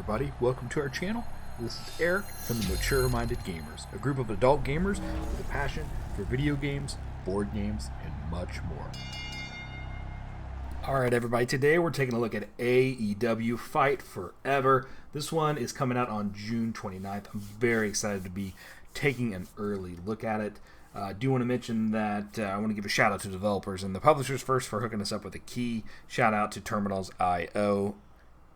everybody, welcome to our channel. This is Eric from the Mature Minded Gamers, a group of adult gamers with a passion for video games, board games, and much more. Alright everybody, today we're taking a look at AEW Fight Forever. This one is coming out on June 29th. I'm very excited to be taking an early look at it. I do want to mention that I want to give a shout out to developers and the publishers first for hooking us up with a key. Shout out to Terminals.io.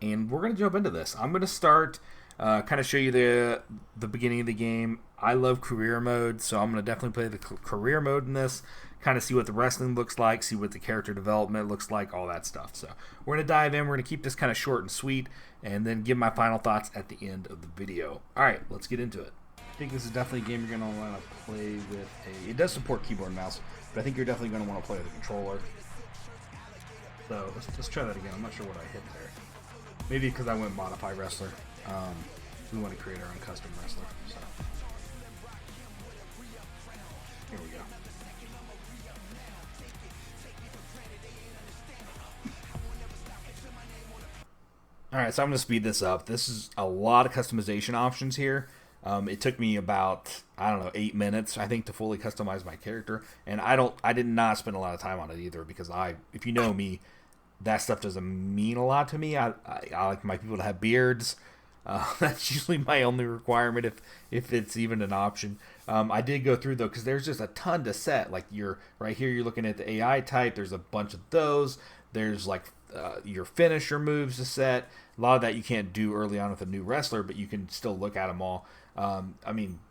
And we're going to jump into this. I'm going to start, kind of show you the beginning of the game. I love career mode, so I'm going to definitely play the career mode in this. Kind of see what the wrestling looks like, see what the character development looks like, all that stuff. So we're going to dive in. We're going to keep this kind of short and sweet, and then give my final thoughts at the end of the video. All right, let's get into it. I think this is definitely a game you're going to want to play with a... It does support keyboard and mouse, but I think you're definitely going to want to play with a controller. So let's try that again. I'm not sure what I hit there. Maybe because I went modify wrestler. We want to create our own custom wrestler. So here we go. Alright, so I'm going to speed this up. This is a lot of customization options here. It took me about, 8 minutes, I think, to fully customize my character. And I did not spend a lot of time on it either, because if you know me, that stuff doesn't mean a lot to me. I like my people to have beards. That's usually my only requirement if it's even an option. I did go through though, because there's just a ton to set. Like right here, you're looking at the AI type. There's a bunch of those. There's like your finisher moves to set. A lot of that you can't do early on with a new wrestler, but you can still look at them all.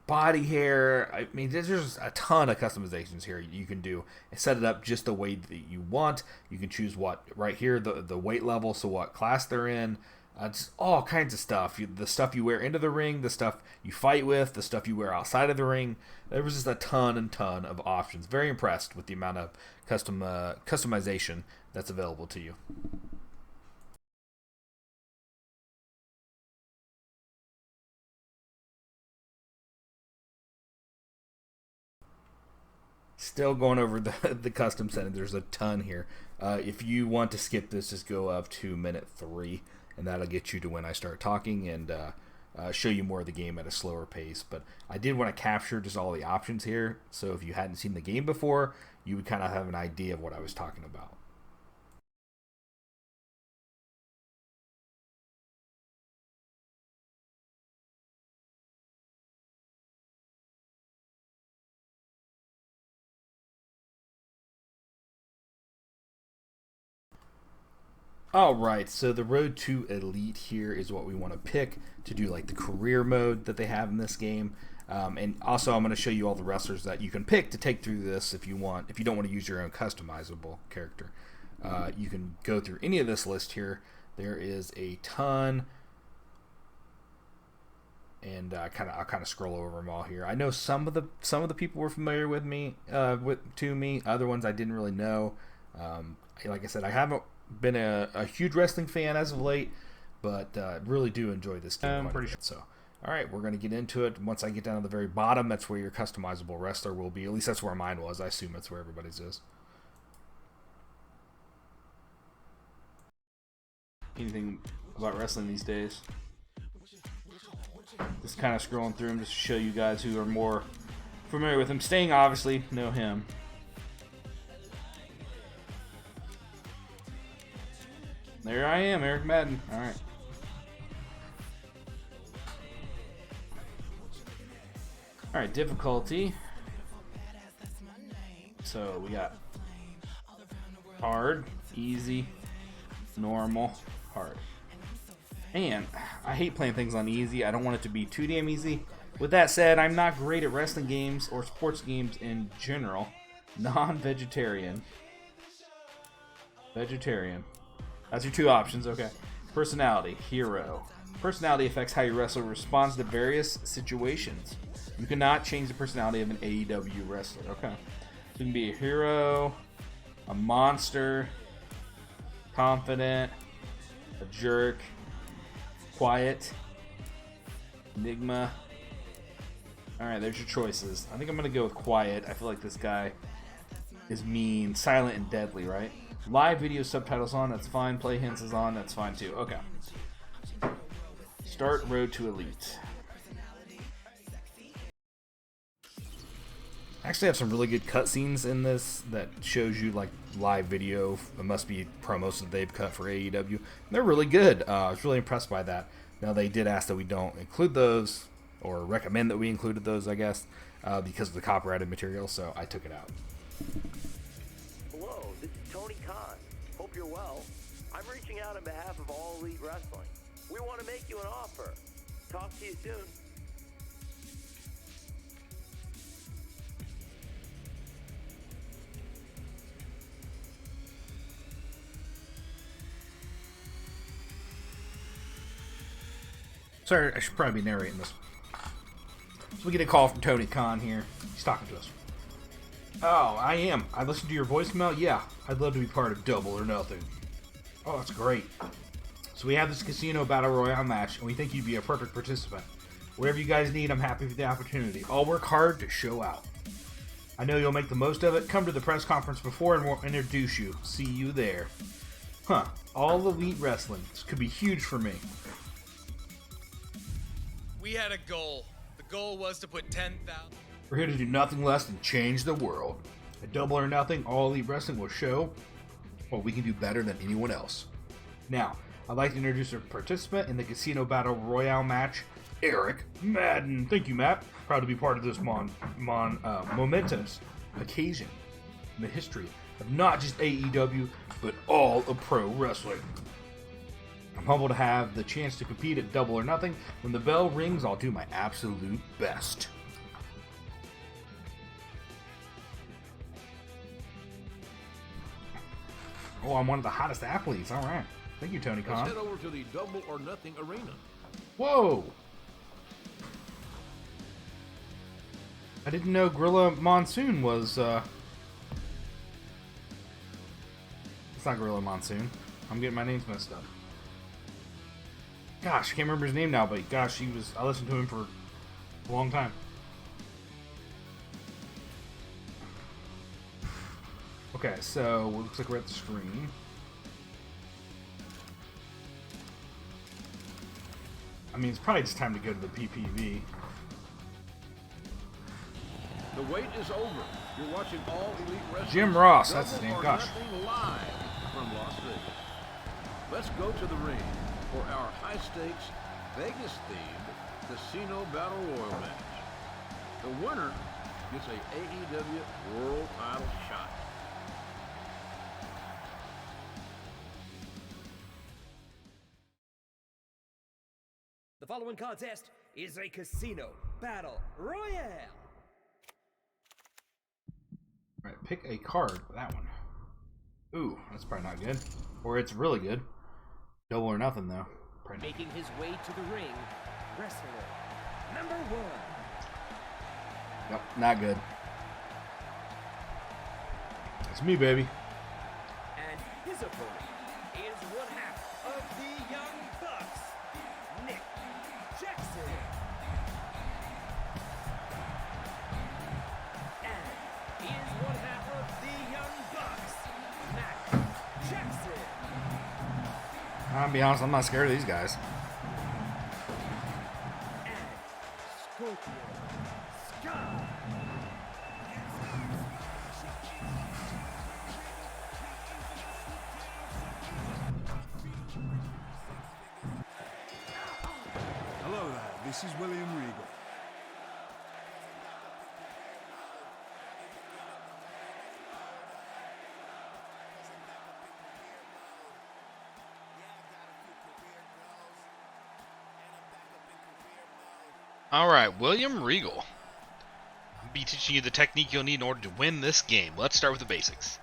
Body hair. There's just a ton of customizations here you can do and set it up just the way that you want. You can choose what right here, the weight level, so what class they're in. Just all kinds of stuff. The stuff you wear into the ring, the stuff you fight with, the stuff you wear outside of the ring. There was just a ton of options. Very impressed with the amount of customization that's available to you. Still going over the custom settings. There's a ton here. If you want to skip this, just go up to minute 3, and that'll get you to when I start talking and show you more of the game at a slower pace. But I did want to capture just all the options here, so if you hadn't seen the game before, you would kind of have an idea of what I was talking about. Alright, so the Road to Elite here is what we want to pick to do like the career mode that they have in this game. And also I'm going to show you all the wrestlers that you can pick to take through this if you don't want to use your own customizable character. You can go through any of this list here. There is a ton, and I'll kind of scroll over them all here. I know some of the people were familiar with me, other ones I didn't really know. Like I said, I haven't been a huge wrestling fan as of late, but really do enjoy this game. I'm pretty sure. So, all right, we're going to get into it. Once I get down to the very bottom, that's where your customizable wrestler will be. At least that's where mine was. I assume that's where everybody's is. Anything about wrestling these days? Just kind of scrolling through them just to show you guys who are more familiar with him. Sting, obviously, know him. There I am, Eric Madden. Alright. Alright, difficulty. So we got hard, easy, normal, hard. And I hate playing things on easy. I don't want it to be too damn easy. With that said, I'm not great at wrestling games or sports games in general. Non-vegetarian. Vegetarian. That's your two options, okay. Personality, hero. Personality affects how your wrestler responds to various situations. You cannot change the personality of an AEW wrestler, okay. So you can be a hero, a monster, confident, a jerk, quiet, enigma. Alright, there's your choices. I think I'm going to go with quiet. I feel like this guy is mean, silent, and deadly, right? Live video subtitles on, that's fine. Play hints is on, that's fine too. Okay. Start Road to Elite. I actually have some really good cutscenes in this that shows you like live video. It must be promos that they've cut for AEW. They're really good. I was really impressed by that. Now they did ask that we don't include those, or recommend that we included those, I guess, because of the copyrighted material. So I took it out. Hello, this is Tony Khan. Hope you're well. I'm reaching out on behalf of All Elite Wrestling. We want to make you an offer. Talk to you soon. Sorry, I should probably be narrating this. So we get a call from Tony Khan here. He's talking to us. Oh, I am. I listened to your voicemail. Yeah, I'd love to be part of Double or Nothing. Oh, that's great. So we have this casino battle royale match, and we think you'd be a perfect participant. Whatever you guys need, I'm happy for the opportunity. I'll work hard to show out. I know you'll make the most of it. Come to the press conference before and we'll introduce you. See you there. Huh. All Elite Wrestling. This could be huge for me. We had a goal. The goal was to put 10,000. We're here to do nothing less than change the world. At Double or Nothing, All Elite Wrestling will show what we can do better than anyone else. Now, I'd like to introduce a participant in the Casino Battle Royale match, Eric Madden. Thank you, Matt. Proud to be part of this momentous occasion in the history of not just AEW, but all of pro wrestling. I'm humbled to have the chance to compete at Double or Nothing. When the bell rings, I'll do my absolute best. Oh, I'm one of the hottest athletes. All right. Thank you, Tony Khan. Let's head over to the Double or Nothing arena. Whoa! I didn't know Gorilla Monsoon was, It's not Gorilla Monsoon. I'm getting my names messed up. Gosh, I can't remember his name now, but gosh, I listened to him for a long time. Okay, so it looks like we're at the screen. I mean, it's probably just time to go to the PPV. The wait is over. You're watching All Elite Wrestling. Jim Ross, that's his name. Double or Gosh. Nothing live from Las Vegas. Let's go to the ring for our high-stakes, Vegas-themed Casino Battle Royal match. The winner gets a AEW World Title shot. The following contest is a Casino Battle Royale. Alright, pick a card for that one. Ooh, that's probably not good. Or it's really good. Double or Nothing, though. Probably Making his way to the ring, wrestler number 1. Nope, not good. That's me, baby. And his opponent is one half of the Young Bucks, Nick Jackson. And he is one half of the Young Bucks, Matt Jackson. I'll be honest, I'm not scared of these guys. And Scorpio Sky. Hello there, this is William Regal. Alright, William Regal. I'll be teaching you the technique you'll need in order to win this game. Let's start with the basics.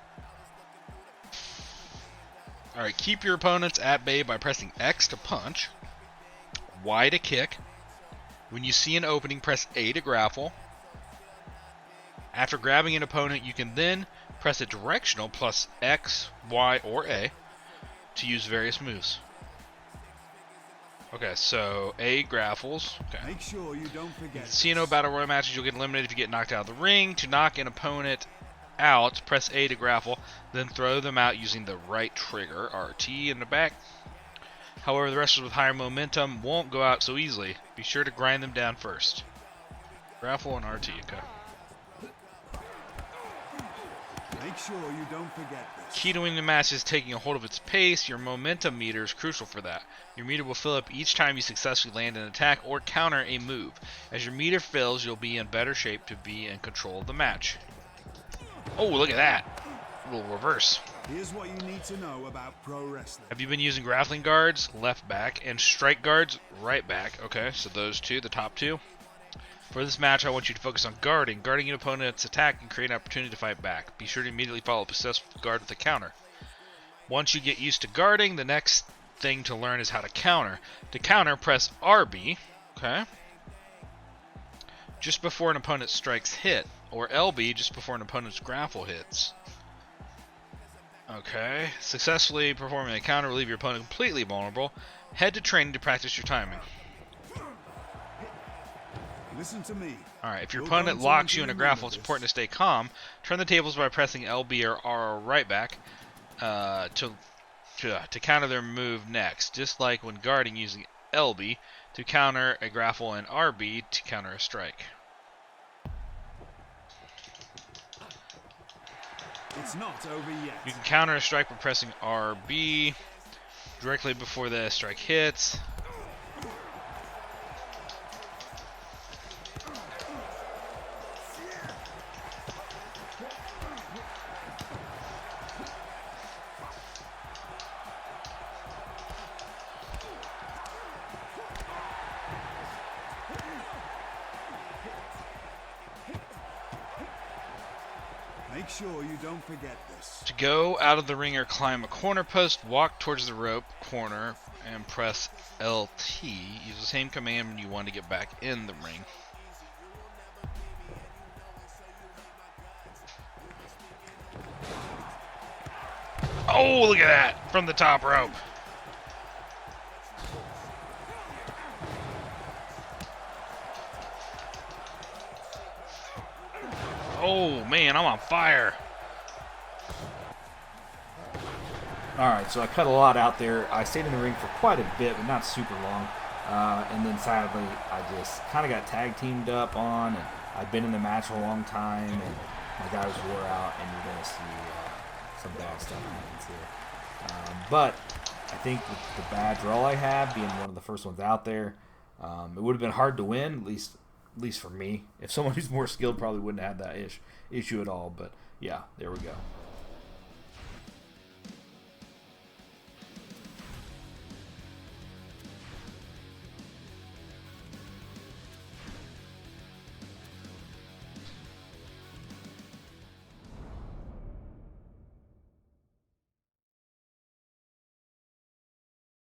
Alright, keep your opponents at bay by pressing X to punch, Y to kick. When you see an opening, press A to grapple. After grabbing an opponent, you can then press a directional plus X, Y, or A to use various moves. Okay, so A grapples. Okay. Make sure you don't forget. Casino Battle Royale matches, you'll get eliminated if you get knocked out of the ring. To knock an opponent out, press A to grapple, then throw them out using the right trigger, RT in the back. However, the wrestlers with higher momentum won't go out so easily. Be sure to grind them down first. Grapple and RT, okay. Make sure you don't forget this. Key to winning the match is taking a hold of its pace. Your momentum meter is crucial for that. Your meter will fill up each time you successfully land an attack or counter a move. As your meter fills, you'll be in better shape to be in control of the match. Oh, look at that. A little reverse. Here's what you need to know about pro wrestling. Have you been using grappling guards, left back, and strike guards, right back? Okay, so those two, the top two. For this match, I want you to focus on guarding. Guarding an opponent's attack can create an opportunity to fight back. Be sure to immediately follow up a successful guard with a counter. Once you get used to guarding, the next thing to learn is how to counter. To counter, press RB, okay, just before an opponent's strikes hit, or LB just before an opponent's grapple hits. Okay, successfully performing a counter will leave your opponent completely vulnerable. Head to training to practice your timing. Listen to me. Alright, if your opponent locks you in a grapple, it's important to stay calm. Turn the tables by pressing LB or R right back to counter their move next. Just like when guarding, using LB to counter a grapple and RB to counter a strike. It's not over yet. You can counter a strike by pressing RB directly before the strike hits. Make sure you don't forget this. To go out of the ring or climb a corner post, walk towards the rope corner and press LT. Use the same command when you want to get back in the ring. Oh, look at that! From the top rope. Oh man, I'm on fire. Alright, so I cut a lot out there. I stayed in the ring for quite a bit, but not super long. And then sadly, I just kind of got tag teamed up on, and I've been in the match a long time, and my guys wore out, and you're going to see some bad stuff happens here. But I think with the bad draw I had, being one of the first ones out there, it would have been hard to win, at least for me. If someone who's more skilled probably wouldn't have that issue at all. But yeah, there we go.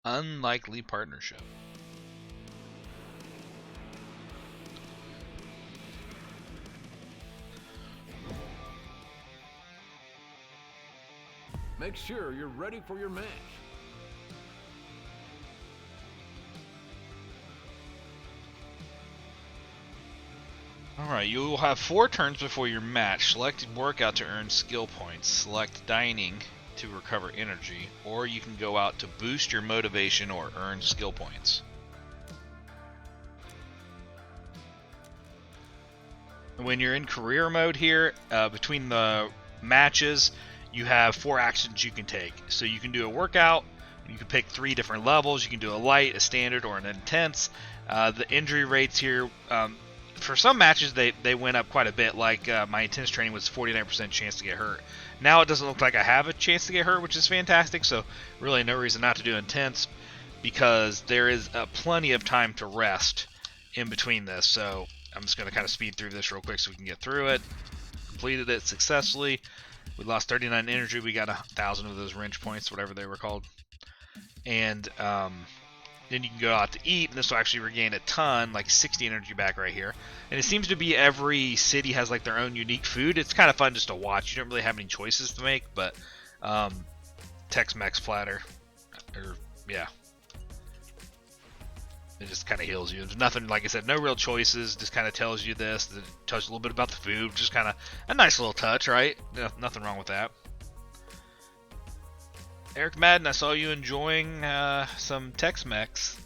Unlikely partnership. Make sure you're ready for your match. Alright, you will have 4 turns before your match. Select workout to earn skill points. Select dining to recover energy. Or you can go out to boost your motivation or earn skill points. When you're in career mode here, between the matches, you have 4 actions you can take. So you can do a workout, you can pick 3 different levels, you can do a light, a standard, or an intense. The injury rates here, for some matches they went up quite a bit, like my intense training was 49% chance to get hurt. Now it doesn't look like I have a chance to get hurt, which is fantastic, so really no reason not to do intense, because there is plenty of time to rest in between this. So I'm just going to kind of speed through this real quick so we can get through it. Completed it successfully. We lost 39 energy. We got 1,000 of those wrench points, whatever they were called. And then you can go out to eat, and this will actually regain a ton, like 60 energy back right here. And it seems to be every city has like their own unique food. It's kind of fun just to watch. You don't really have any choices to make, but Tex-Mex platter, or yeah, it just kind of heals you. There's nothing, like I said, no real choices. Just kind of tells you this. It tells you a little bit about the food. Just kind of a nice little touch, right? Nothing wrong with that. Eric Madden, I saw you enjoying some Tex-Mex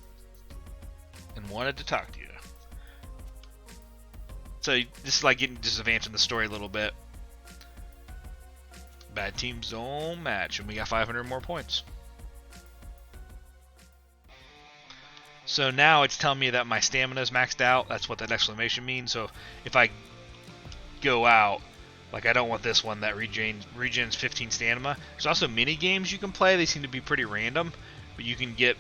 and wanted to talk to you. So this is like getting just advancing the story a little bit. Bad team zone match, and we got 500 more points. So now it's telling me that my stamina is maxed out. That's what that exclamation means. So if I go out, like I don't want this one that regens 15 stamina. There's also mini games you can play. They seem to be pretty random, but you can get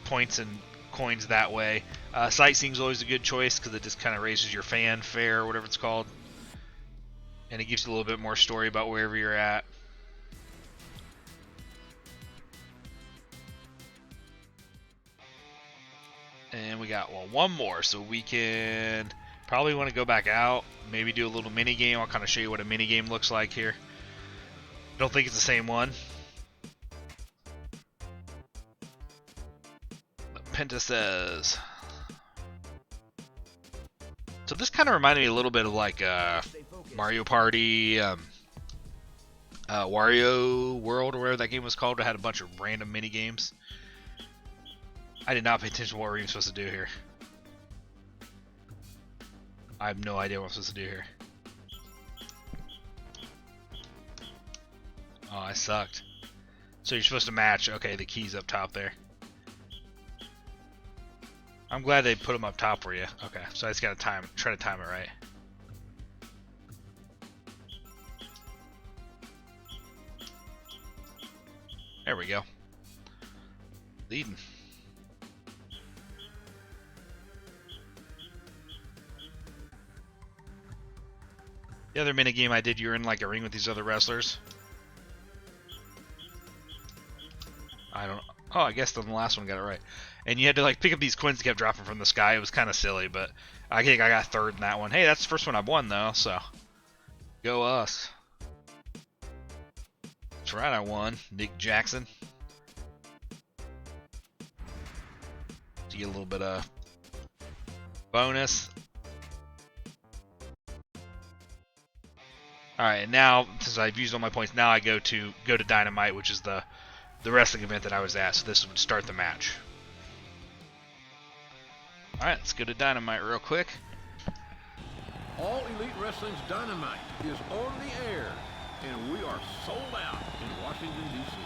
points and coins that way. Sightseeing is always a good choice because it just kind of raises your fanfare or whatever it's called, and it gives you a little bit more story about wherever you're at. And we got one more, so we can probably want to go back out, maybe do a little mini game. I'll kind of show you what a mini game looks like here. Don't think it's the same one. Penta says. So this kind of reminded me a little bit of like Mario Party, Wario World, or whatever that game was called. It had a bunch of random mini games. I did not pay attention to what we're even supposed to do here. I have no idea what I'm supposed to do here. Oh, I sucked. So you're supposed to match. Okay, the key's up top there. I'm glad they put them up top for you. Okay, so I just gotta try to time it right. There we go. Leading. The other minigame I did, you're in like a ring with these other wrestlers. Oh, I guess the last one got it right. And you had to like pick up these coins that kept dropping from the sky. It was kind of silly, but I think I got third in that one. Hey, that's the first one I've won though, so go us. That's right, I won. Nick Jackson. To get a little bit of bonus. Alright, and now, since I've used all my points, now I go to Dynamite, which is the wrestling event that I was at, so this would start the match. Alright, let's go to Dynamite real quick. All Elite Wrestling's Dynamite is on the air, and we are sold out in Washington, D.C.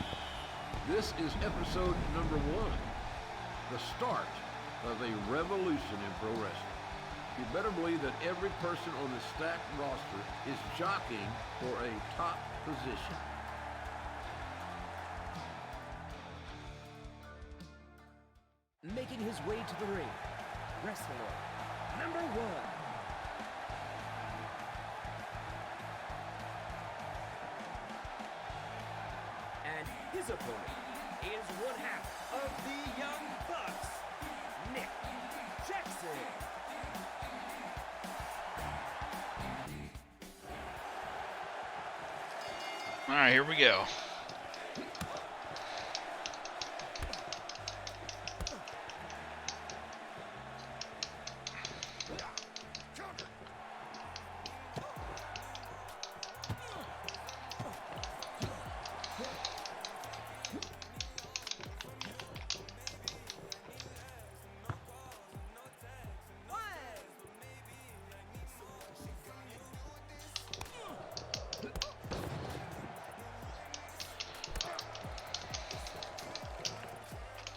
This is episode number 1, the start of a revolution in pro wrestling. You better believe that every person on the stacked roster is jockeying for a top position. Making his way to the ring, wrestler number 1. And his opponent is one half of the Young Bucks, Nick Jackson. Alright, here we go.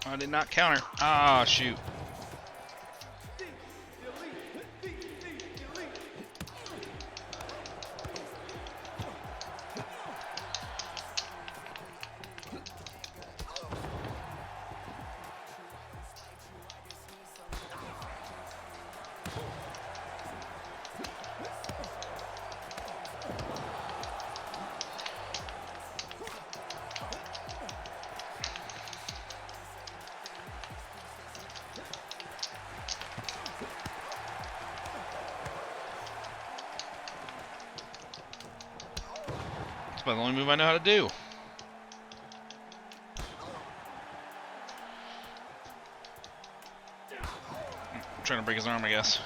I did not counter. Ah, shoot. That's about the only move I know how to do. I'm trying to break his arm, I guess.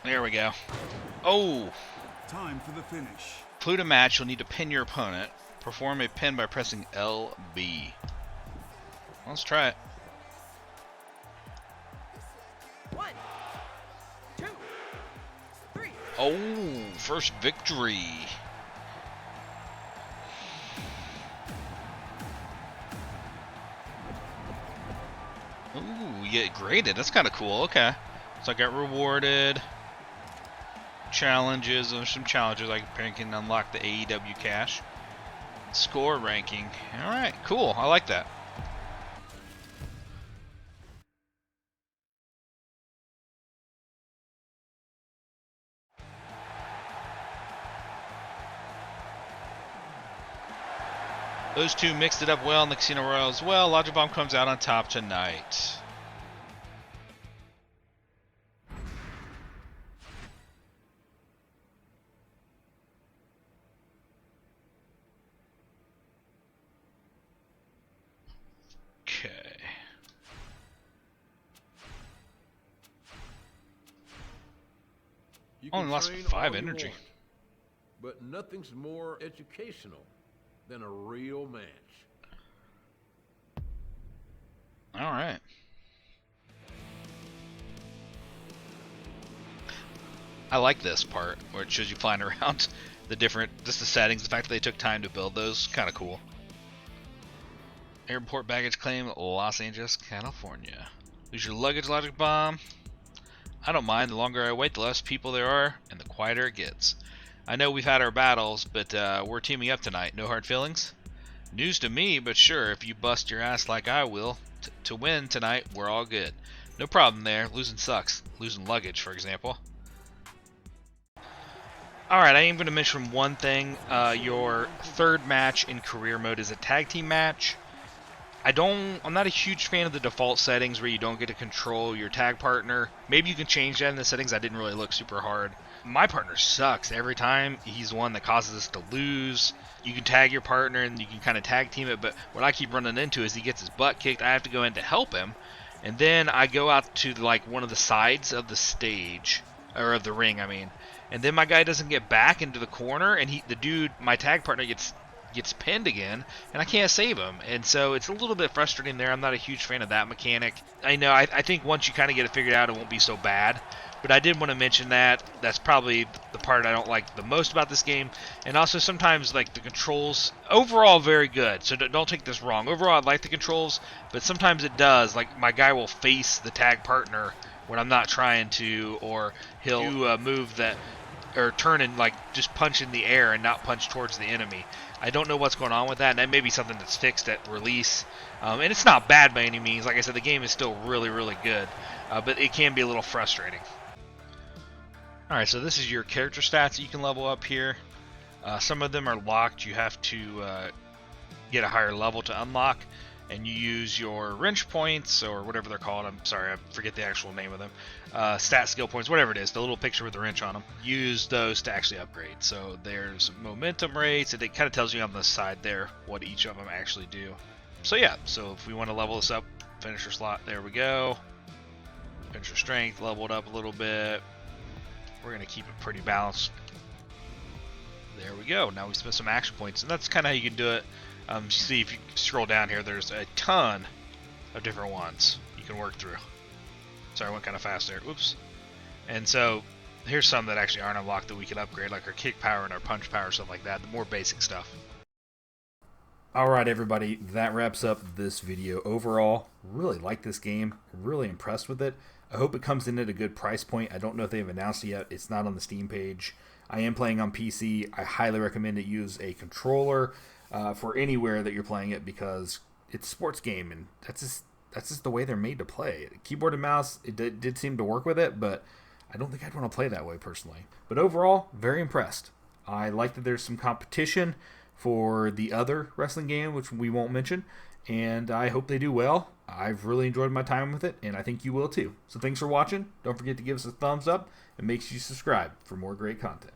There we go. Oh! Time for the finish. Conclude a match, you'll need to pin your opponent. Perform a pin by pressing LB. Let's try it. 1, 2, 3. Oh, first victory. Ooh, you get graded. That's kind of cool. Okay. So I got rewarded. Challenges. There's some challenges. I can unlock the AEW cash. Score ranking. Alright, cool. I like that. Those two mixed it up well in the Casino Royale as well. Logic Bomb comes out on top tonight. Okay. You Only can lost train 5 all you energy. want, but nothing's more educational than a real match. All right. I like this part where it shows you flying around just the settings. The fact that they took time to build those, kind of cool. Airport baggage claim, Los Angeles, California. Lose your luggage, Logic Bomb. I don't mind. The longer I wait, the less people there are, and the quieter it gets. I know we've had our battles, but we're teaming up tonight. No hard feelings? News to me, but sure, if you bust your ass like I will to win tonight, we're all good. No problem there. Losing sucks. Losing luggage, for example. Alright, I am going to mention one thing. Your third match in career mode is a tag team match. I'm not a huge fan of the default settings where you don't get to control your tag partner. Maybe you can change that in the settings. I didn't really look super hard. My partner sucks. Every time he's the one that causes us to lose. You can tag your partner and you can kind of tag team it, but what I keep running into is he gets his butt kicked. I have to go in to help him, and then I go out to like one of the sides of the stage, or of the ring, I mean, and then my guy doesn't get back into the corner, and my tag partner gets pinned again, and I can't save him, and so it's a little bit frustrating there. I'm not a huge fan of that mechanic. I know, I think once you kind of get it figured out, it won't be so bad, but I did want to mention that. That's probably the part I don't like the most about this game, and also sometimes, like, the controls, overall very good, so don't take this wrong. Overall, I like the controls, but sometimes it does, like, my guy will face the tag partner when I'm not trying to, or he'll do a move that, or turn and, like, just punch in the air and not punch towards the enemy. I don't know what's going on with that, and that may be something that's fixed at release. And it's not bad by any means. Like I said, the game is still really, really good, but it can be a little frustrating. Alright, so this is your character stats that you can level up here. Some of them are locked. You have to get a higher level to unlock, and you use your wrench points, or whatever they're called. I'm sorry, I forget the actual name of them. Stat skill points, whatever it is, the little picture with the wrench on them. Use those to actually upgrade. So there's momentum rates, and it kind of tells you on the side there what each of them actually do. So yeah, so if we want to level this up, finisher slot, there we go. Finisher strength, leveled up a little bit. We're going to keep it pretty balanced. There we go. Now we spent some action points, and that's kind of how you can do it. See, if you scroll down here, there's a ton of different ones you can work through. Sorry, I went kind of fast there. Oops. And so here's some that actually aren't unlocked that we can upgrade, like our kick power and our punch power, stuff like that. The more basic stuff. Alright everybody, that wraps up this video. Overall, really like this game. Really impressed with it. I hope it comes in at a good price point. I don't know if they've announced it yet. It's not on the Steam page. I am playing on PC. I highly recommend that you use a controller for anywhere that you're playing it, because it's a sports game, and that's just the way they're made to play. Keyboard and mouse, it did seem to work with it, but I don't think I'd want to play that way personally. But overall, very impressed. I like that there's some competition for the other wrestling game, which we won't mention, and I hope they do well. I've really enjoyed my time with it, and I think you will too. So thanks for watching. Don't forget to give us a thumbs up, and make sure you subscribe for more great content.